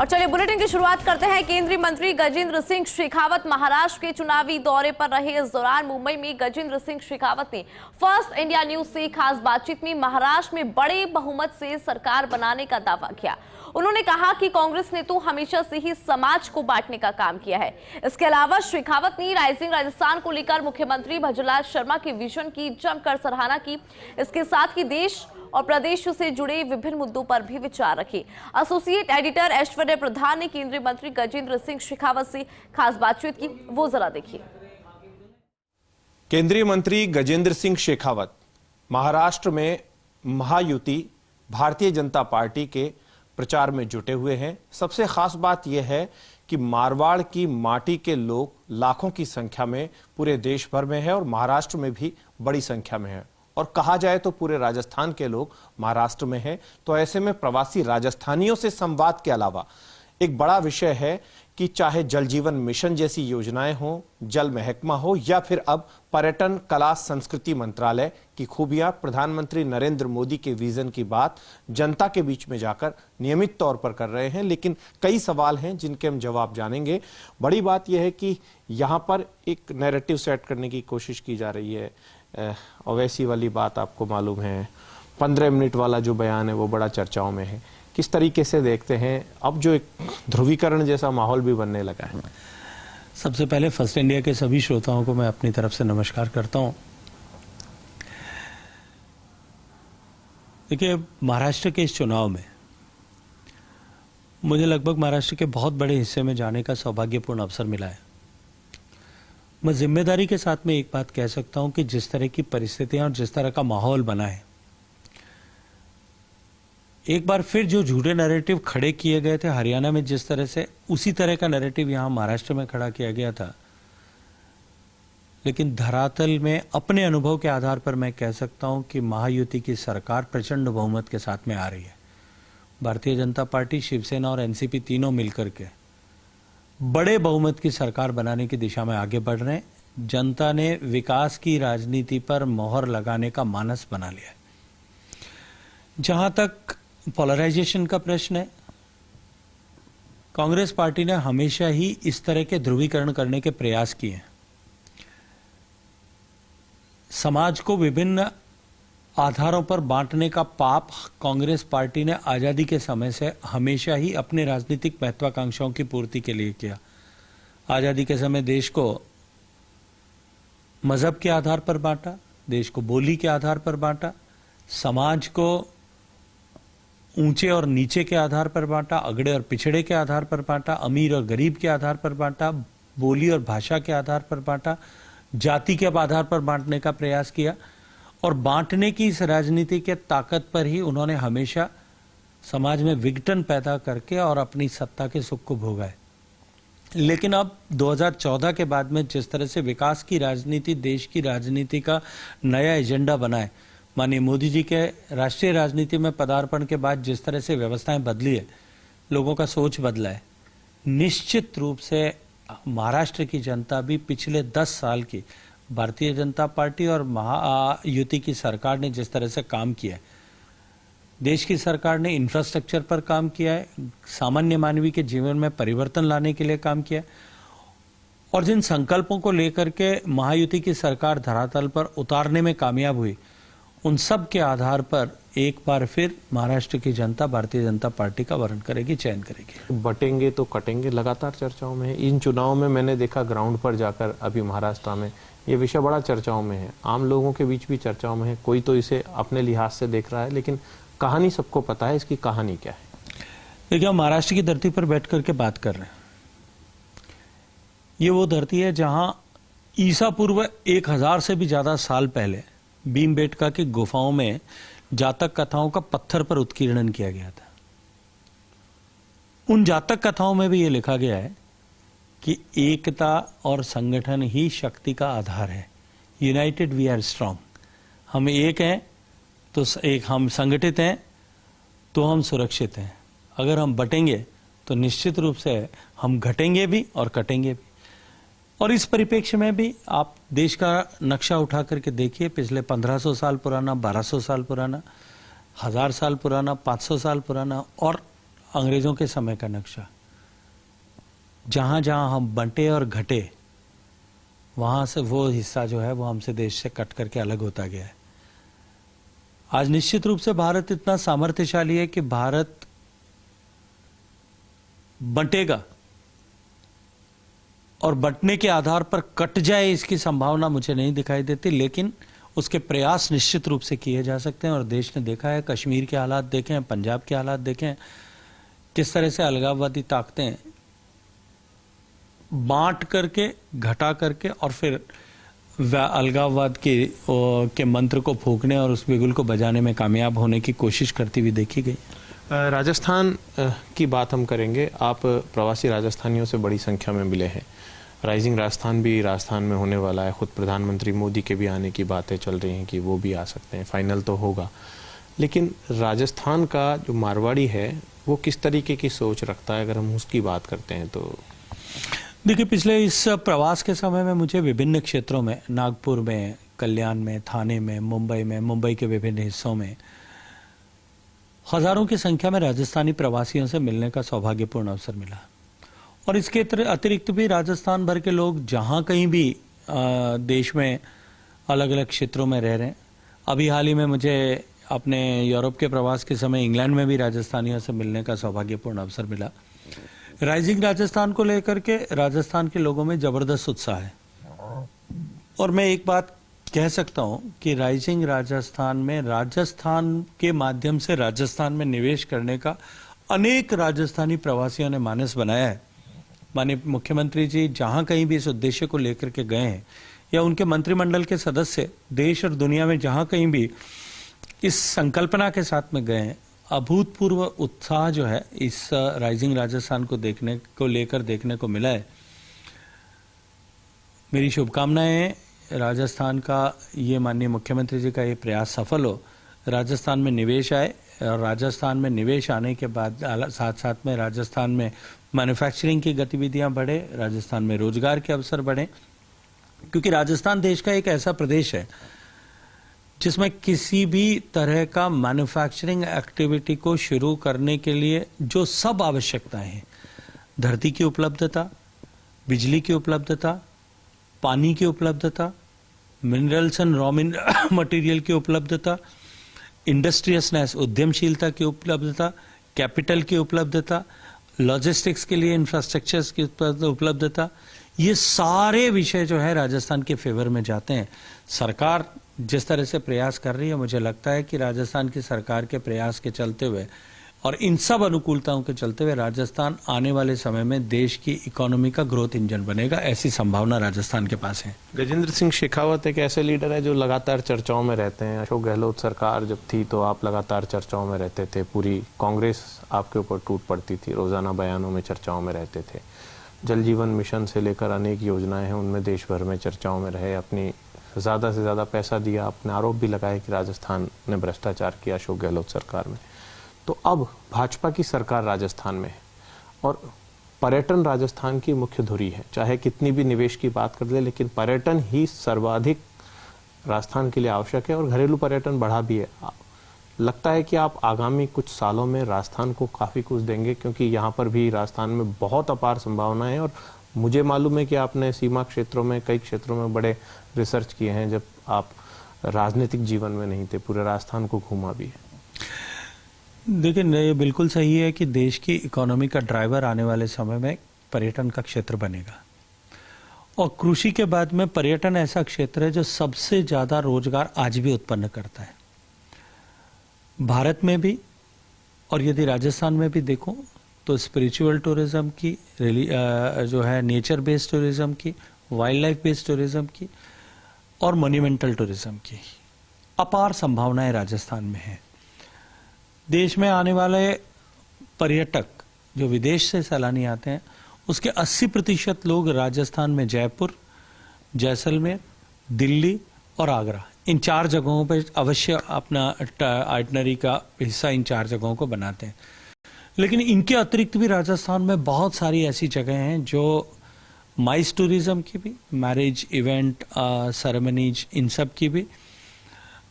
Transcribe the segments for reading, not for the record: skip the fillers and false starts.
और चलिए बुलेटिन की शुरुआत करते हैं। केंद्रीय मंत्री गजेंद्र सिंह शेखावत महाराष्ट्र के चुनावी दौरे पर रहे। इस दौरान मुंबई में गजेंद्र सिंह शेखावत ने फर्स्ट इंडिया न्यूज से खास बातचीत में महाराष्ट्र में बड़े बहुमत से सरकार बनाने का दावा किया। उन्होंने कहा कि कांग्रेस ने तो हमेशा से ही समाज को बांटने का काम किया है। इसके अलावा शेखावत ने राइजिंग राजस्थान को लेकर मुख्यमंत्री भजनलाल शर्मा के विजन की जमकर सराहना की। इसके साथ ही देश और प्रदेश से जुड़े विभिन्न मुद्दों पर भी विचार रखे। एसोसिएट एडिटर ऐश्वर्य प्रधान ने केंद्रीय मंत्री गजेंद्र सिंह शेखावत से खास बातचीत की, वो जरा देखिए। केंद्रीय मंत्री गजेंद्र सिंह शेखावत महाराष्ट्र में महायुति भारतीय जनता पार्टी के प्रचार में जुटे हुए हैं। सबसे खास बात यह है कि मारवाड़ की माटी के लोग लाखों की संख्या में पूरे देश भर में है और महाराष्ट्र में भी बड़ी संख्या में है, और कहा जाए तो पूरे राजस्थान के लोग महाराष्ट्र में हैं। तो ऐसे में प्रवासी राजस्थानियों से संवाद के अलावा एक बड़ा विषय है कि चाहे जल जीवन मिशन जैसी योजनाएं हों, जल महकमा हो या फिर अब पर्यटन कला संस्कृति मंत्रालय की खूबियां, प्रधानमंत्री नरेंद्र मोदी के विजन की बात जनता के बीच में जाकर नियमित तौर पर कर रहे हैं। लेकिन कई सवाल हैं जिनके हम जवाब जानेंगे। बड़ी बात यह है कि यहाँ पर एक नैरेटिव सेट करने की कोशिश की जा रही है। और वैसी वाली बात आपको मालूम है, 15 मिनट वाला जो बयान है वो बड़ा चर्चाओं में है। किस तरीके से देखते हैं अब जो एक ध्रुवीकरण जैसा माहौल भी बनने लगा है? सबसे पहले फर्स्ट इंडिया के सभी श्रोताओं को मैं अपनी तरफ से नमस्कार करता हूं। देखिए, महाराष्ट्र के इस चुनाव में मुझे लगभग महाराष्ट्र के बहुत बड़े हिस्से में जाने का सौभाग्यपूर्ण अवसर मिला है। मैं जिम्मेदारी के साथ में एक बात कह सकता हूं कि जिस तरह की परिस्थितियां और जिस तरह का माहौल बना है, एक बार फिर जो झूठे नैरेटिव खड़े किए गए थे हरियाणा में, जिस तरह से उसी तरह का नैरेटिव यहां महाराष्ट्र में खड़ा किया गया था। लेकिन धरातल में अपने अनुभव के आधार पर मैं कह सकता हूं कि महायुति की सरकार प्रचंड बहुमत के साथ में आ रही है। भारतीय जनता पार्टी, शिवसेना और एनसीपी तीनों मिलकर के बड़े बहुमत की सरकार बनाने की दिशा में आगे बढ़ रहे हैं। जनता ने विकास की राजनीति पर मोहर लगाने का मानस बना लिया है। जहां तक पोलराइजेशन का प्रश्न है, कांग्रेस पार्टी ने हमेशा ही इस तरह के ध्रुवीकरण करने के प्रयास किए हैं। समाज को विभिन्न आधारों पर बांटने का पाप कांग्रेस पार्टी ने आजादी के समय से हमेशा ही अपने राजनीतिक महत्वाकांक्षाओं की पूर्ति के लिए किया। आजादी के समय देश को मजहब के आधार पर बांटा, देश को बोली के आधार पर बांटा, समाज को ऊंचे और नीचे के आधार पर बांटा, अगड़े और पिछड़े के आधार पर बांटा, अमीर और गरीब के आधार पर बांटा, बोली और भाषा के आधार पर बांटा, जाति के आधार पर बांटने का प्रयास किया। और बांटने की इस राजनीति के ताकत पर ही उन्होंने हमेशा समाज में विघटन पैदा करके और अपनी सत्ता के सुख को भोगा है। लेकिन अब 2014 के बाद में जिस तरह से विकास की राजनीति, देश की राजनीति का नया एजेंडा बना है, माननीय मोदी जी के राष्ट्रीय राजनीति में पदार्पण के बाद जिस तरह से व्यवस्थाएं बदली है, लोगों का सोच बदला है, निश्चित रूप से महाराष्ट्र की जनता भी पिछले 10 साल की भारतीय जनता पार्टी और महायुति की सरकार ने जिस तरह से काम किया है, देश की सरकार ने इंफ्रास्ट्रक्चर पर काम किया है, सामान्य मानवी के जीवन में परिवर्तन लाने के लिए काम किया है, और जिन संकल्पों को लेकर के महायुति की सरकार धरातल पर उतारने में कामयाब हुई, उन सब के आधार पर एक बार फिर महाराष्ट्र की जनता भारतीय जनता पार्टी का वर्ण करेगी, चयन करेगी। बटेंगे तो कटेंगे लगातार चर्चाओं में है। इन चुनाव में मैंने देखा ग्राउंड पर जाकर अभी महाराष्ट्र में ये विषय बड़ा चर्चाओं में है, आम लोगों के बीच भी चर्चाओं में है। कोई तो इसे अपने लिहाज से देख रहा है, लेकिन कहानी सबको पता है। इसकी कहानी क्या है? देखिए, हम महाराष्ट्र की धरती पर बैठ करके बात कर रहे हैं। ये वो धरती है जहां ईसा पूर्व 1000 से भी ज्यादा साल पहले भीमबेटका की गुफाओं में जातक कथाओं का पत्थर पर उत्कीर्णन किया गया था। उन जातक कथाओं में भी ये लिखा गया है कि एकता और संगठन ही शक्ति का आधार है। United we are strong. हम एक हैं तो हम संगठित हैं तो हम सुरक्षित हैं। अगर हम बटेंगे तो निश्चित रूप से हम घटेंगे भी और कटेंगे भी। और इस परिप्रेक्ष्य में भी आप देश का नक्शा उठा करके देखिए, पिछले 1500 साल पुराना, 1200 साल पुराना, 1000 साल पुराना, 500 साल पुराना और अंग्रेजों के समय का नक्शा, जहां जहां हम बंटे और घटे, वहां से वो हिस्सा जो है वो हमसे देश से कट करके अलग होता गया है। आज निश्चित रूप से भारत इतना सामर्थ्यशाली है कि भारत बंटेगा और बंटने के आधार पर कट जाए इसकी संभावना मुझे नहीं दिखाई देती, लेकिन उसके प्रयास निश्चित रूप से किए जा सकते हैं। और देश ने देखा है, कश्मीर के हालात देखें, पंजाब के हालात देखें, किस तरह से अलगाववादी ताकतें बांट करके, घटा करके और फिर अलगाववाद के मंत्र को फूंकने और उस बिगुल को बजाने में कामयाब होने की कोशिश करती हुई देखी गई। राजस्थान की बात हम करेंगे। आप प्रवासी राजस्थानियों से बड़ी संख्या में मिले हैं। राइजिंग राजस्थान भी राजस्थान में होने वाला है। खुद प्रधानमंत्री मोदी के भी आने की बातें चल रही हैं कि वो भी आ सकते हैं, फाइनल तो होगा। लेकिन राजस्थान का जो मारवाड़ी है वो किस तरीके की सोच रखता है, अगर हम उसकी बात करते हैं तो? देखिए, पिछले इस प्रवास के समय में मुझे विभिन्न क्षेत्रों में, नागपुर में, कल्याण में, थाने में, मुंबई के विभिन्न हिस्सों में हजारों की संख्या में राजस्थानी प्रवासियों से मिलने का सौभाग्यपूर्ण अवसर मिला। और इसके अतिरिक्त भी राजस्थान भर के लोग जहां कहीं भी देश में अलग अलग क्षेत्रों में रह रहे हैं। अभी हाल ही में मुझे अपने यूरोप के प्रवास के समय इंग्लैंड में भी राजस्थानियों से मिलने का सौभाग्यपूर्ण अवसर मिला। राइजिंग राजस्थान को लेकर के राजस्थान के लोगों में जबरदस्त उत्साह है। और मैं एक बात कह सकता हूं कि राइजिंग राजस्थान में राजस्थान के माध्यम से राजस्थान में निवेश करने का अनेक राजस्थानी प्रवासियों ने मानस बनाया है। माननीय मुख्यमंत्री जी जहां कहीं भी इस उद्देश्य को लेकर के गए हैं, या उनके मंत्रिमंडल के सदस्य देश और दुनिया में जहां कहीं भी इस संकल्पना के साथ में गए हैं, अभूतपूर्व उत्साह जो है इस राइजिंग राजस्थान को लेकर देखने को मिला है। मेरी शुभकामनाएं हैं राजस्थान का ये माननीय मुख्यमंत्री जी का ये प्रयास सफल हो, राजस्थान में निवेश आए और राजस्थान में निवेश आने के बाद साथ साथ में राजस्थान में मैन्युफैक्चरिंग की गतिविधियां बढ़े, राजस्थान में रोजगार के अवसर बढ़े। क्योंकि राजस्थान देश का एक ऐसा प्रदेश है जिसमें किसी भी तरह का मैन्युफैक्चरिंग एक्टिविटी को शुरू करने के लिए जो सब आवश्यकताएं हैं, धरती की उपलब्धता, बिजली की उपलब्धता, पानी की उपलब्धता, मिनरल्स एंड रॉ मटेरियल की उपलब्धता, इंडस्ट्रियसनेस, उद्यमशीलता की उपलब्धता, कैपिटल की उपलब्धता, लॉजिस्टिक्स के लिए इंफ्रास्ट्रक्चर्स की उपलब्धता, ये सारे विषय जो है राजस्थान के फेवर में जाते हैं। सरकार जिस तरह से प्रयास कर रही है, मुझे लगता है कि राजस्थान की सरकार के प्रयास के चलते हुए और इन सब अनुकूलताओं के चलते हुए राजस्थान आने वाले समय में देश की इकोनॉमी का ग्रोथ इंजन बनेगा, ऐसी संभावना राजस्थान के पास है। गजेंद्र सिंह शेखावत एक ऐसे लीडर है जो लगातार चर्चाओं में रहते हैं। अशोक गहलोत सरकार जब थी तो आप लगातार चर्चाओं में रहते थे, पूरी कांग्रेस आपके ऊपर टूट पड़ती थी, रोजाना बयानों में चर्चाओं में रहते थे। जल जीवन मिशन से लेकर अनेक योजनाएं हैं, उनमें देश भर में चर्चाओं में रहे, अपनी ज़्यादा से ज़्यादा पैसा दिया, अपने आरोप भी लगाए कि राजस्थान ने भ्रष्टाचार किया अशोक गहलोत सरकार में। तो अब भाजपा की सरकार राजस्थान में है और पर्यटन राजस्थान की मुख्य धुरी है। चाहे कितनी भी निवेश की बात कर ले, लेकिन पर्यटन ही सर्वाधिक राजस्थान के लिए आवश्यक है और घरेलू पर्यटन बढ़ा भी है। लगता है कि आप आगामी कुछ सालों में राजस्थान को काफ़ी कुछ देंगे, क्योंकि यहाँ पर भी राजस्थान में बहुत अपार संभावनाएं हैं। और मुझे मालूम है कि आपने सीमा क्षेत्रों में, कई क्षेत्रों में बड़े रिसर्च किए हैं जब आप राजनीतिक जीवन में नहीं थे, पूरे राजस्थान को घूमा भी है। देखिए, ये बिल्कुल सही है कि देश की इकोनॉमी का ड्राइवर आने वाले समय में पर्यटन का क्षेत्र बनेगा। और कृषि के बाद में पर्यटन ऐसा क्षेत्र है जो सबसे ज्यादा रोजगार आज भी उत्पन्न करता है भारत में भी। और यदि राजस्थान में भी देखो तो स्पिरिचुअल टूरिज्म की, जो है नेचर बेस्ड टूरिज्म की, वाइल्ड लाइफ बेस्ड टूरिज्म की और मोन्यूमेंटल टूरिज्म की अपार संभावनाएं राजस्थान में है। देश में आने वाले पर्यटक जो विदेश से सैलानी आते हैं, उसके 80% लोग राजस्थान में जयपुर, जैसलमेर, दिल्ली और आगरा, इन 4 जगहों पर अवश्य अपना आइटनरी का हिस्सा इन 4 जगहों को बनाते हैं। लेकिन इनके अतिरिक्त भी राजस्थान में बहुत सारी ऐसी जगह हैं जो माइस टूरिज्म की भी, मैरिज इवेंट सेरेमनीज, इन सब की भी,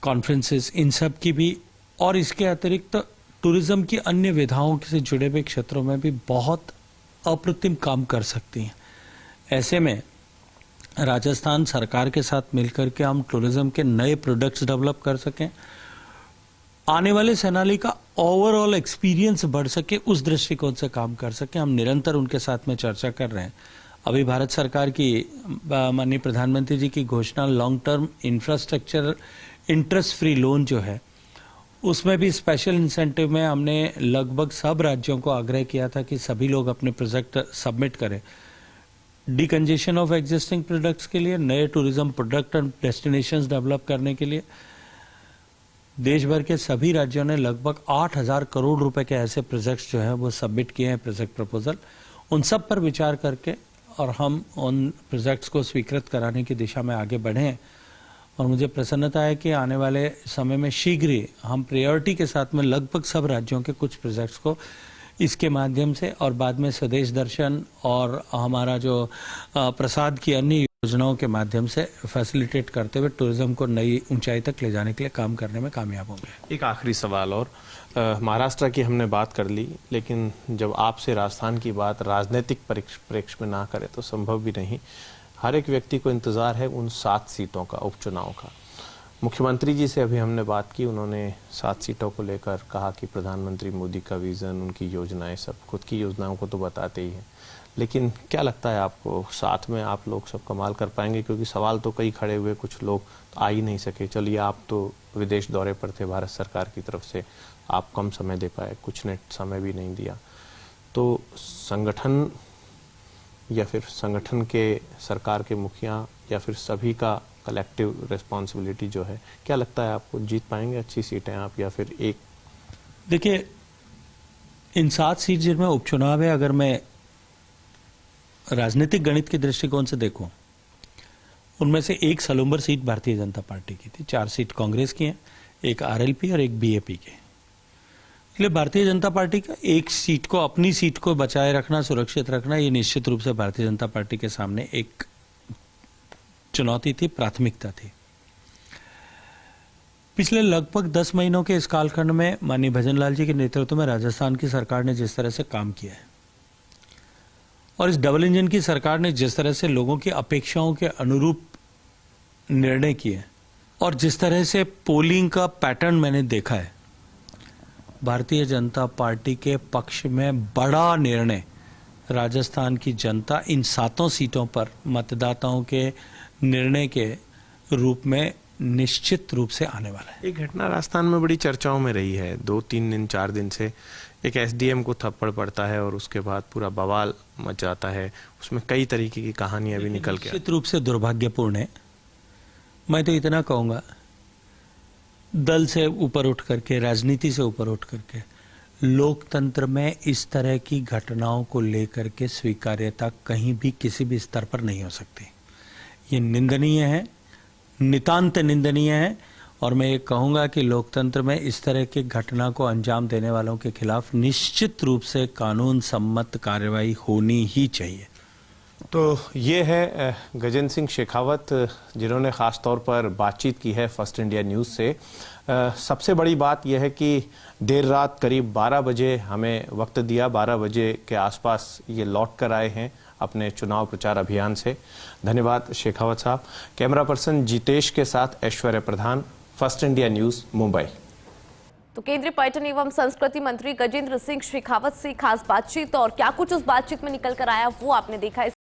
कॉन्फ्रेंसेस, इन सब की भी, और इसके अतिरिक्त टूरिज्म की अन्य विधाओं से जुड़े हुए क्षेत्रों में भी बहुत अप्रतिम काम कर सकती हैं। ऐसे में राजस्थान सरकार के साथ मिलकर के हम टूरिज्म के नए प्रोडक्ट्स डेवलप कर सकें, आने वाले सैलानी का ओवरऑल एक्सपीरियंस बढ़ सके, उस दृष्टिकोण से काम कर सके। हम निरंतर उनके साथ में चर्चा कर रहे हैं। अभी भारत सरकार की माननीय प्रधानमंत्री जी की घोषणा long term infrastructure interest free loan जो है, उसमें भी स्पेशल इंसेंटिव में हमने लगभग सब राज्यों को आग्रह किया था कि सभी लोग अपने प्रोजेक्ट सबमिट करें डिकंजेशन ऑफ एग्जिस्टिंग प्रोडक्ट्स के लिए, नए tourism product and destinations develop करने के लिए। देश भर के सभी राज्यों ने लगभग 8,000 करोड़ रुपए के ऐसे प्रोजेक्ट्स जो है वो सबमिट किए हैं, प्रोजेक्ट प्रपोजल। उन सब पर विचार करके और हम उन प्रोजेक्ट्स को स्वीकृत कराने की दिशा में आगे बढ़े और मुझे प्रसन्नता है कि आने वाले समय में शीघ्र ही हम प्रायोरिटी के साथ में लगभग सब राज्यों के कुछ प्रोजेक्ट्स को इसके माध्यम से और बाद में स्वदेश दर्शन और हमारा जो प्रसाद की अन्य योजनाओं के माध्यम से फैसिलिटेट करते हुए टूरिज्म को नई ऊंचाई तक ले जाने के लिए काम करने में कामयाब होंगे। एक आखिरी सवाल और महाराष्ट्र की हमने बात कर ली, लेकिन जब आपसे राजस्थान की बात राजनीतिक परिप्रेक्ष्य में ना करें तो संभव भी नहीं। हर एक व्यक्ति को इंतजार है उन 7 सीटों का, उपचुनाव का। मुख्यमंत्री जी से अभी हमने बात की, उन्होंने 7 सीटों को लेकर कहा कि प्रधानमंत्री मोदी का विजन, उनकी योजनाएं, सब खुद की योजनाओं को तो बताते ही हैं, लेकिन क्या लगता है आपको साथ में आप लोग सब कमाल कर पाएंगे? क्योंकि सवाल तो कई खड़े हुए, कुछ लोग आ ही नहीं सके। चलिए, आप तो विदेश दौरे पर थे भारत सरकार की तरफ से, आप कम समय दे पाए, कुछ ने समय भी नहीं दिया। तो संगठन या फिर संगठन के, सरकार के मुखिया या फिर सभी का कलेक्टिव रिस्पॉन्सिबिलिटी जो है, क्या लगता है आपको जीत पाएंगे अच्छी सीटें आप, या फिर एक? देखिए, इन 7 सीट जिनमें उपचुनाव है, अगर मैं राजनीतिक गणित के दृष्टिकोण से देखूं, उनमें से एक सलूम्बर सीट भारतीय जनता पार्टी की थी, 4 सीट कांग्रेस की हैं, एक आरएलपी और एक बीएपी के। इसलिए भारतीय जनता पार्टी का एक सीट को, अपनी सीट को बचाए रखना, सुरक्षित रखना, ये निश्चित रूप से भारतीय जनता पार्टी के सामने एक चुनौती थी, प्राथमिकता थी। पिछले लगभग 10 महीनों के इस कालखंड में माननीय भजनलाल जी के नेतृत्व में राजस्थान की सरकार ने जिस तरह से काम किया है और इस डबल इंजन की सरकार ने जिस तरह से लोगों की अपेक्षाओं के अनुरूप निर्णय किए और जिस तरह से पोलिंग का पैटर्न मैंने देखा है, भारतीय जनता पार्टी के पक्ष में बड़ा निर्णय राजस्थान की जनता इन 7 सीटों पर मतदाताओं के निर्णय के रूप में निश्चित रूप से आने वाला है। एक घटना राजस्थान में बड़ी चर्चाओं में रही है 2-3 दिन 4 दिन से। एक एसडीएम को थप्पड़ पड़ता है और उसके बाद पूरा बवाल मच जाता है, उसमें कई तरीके की कहानियां भी निकल के निश्चित रूप से दुर्भाग्यपूर्ण है। मैं तो इतना कहूंगा, दल से ऊपर उठ करके, राजनीति से ऊपर उठ करके, लोकतंत्र में इस तरह की घटनाओं को लेकर के स्वीकार्यता कहीं भी किसी भी स्तर पर नहीं हो सकती। ये निंदनीय है, नितांत निंदनीय है और मैं ये कहूंगा कि लोकतंत्र में इस तरह की घटना को अंजाम देने वालों के खिलाफ निश्चित रूप से कानून सम्मत कार्रवाई होनी ही चाहिए। तो ये है गजेंद्र सिंह शेखावत, जिन्होंने खास तौर पर बातचीत की है फर्स्ट इंडिया न्यूज़ से। सबसे बड़ी बात यह है कि देर रात करीब 12 बजे हमें वक्त दिया, 12 बजे के आसपास ये लौट कर आए हैं अपने चुनाव प्रचार अभियान से। धन्यवाद शेखावत साहब। कैमरा पर्सन जितेश के साथ ऐश्वर्या प्रधान, फर्स्ट इंडिया न्यूज़, मुंबई। तो केंद्रीय पर्यटन एवं संस्कृति मंत्री गजेंद्र सिंह शेखावत से खास बातचीत और क्या कुछ उस बातचीत में निकल कर आया वो आपने देखा।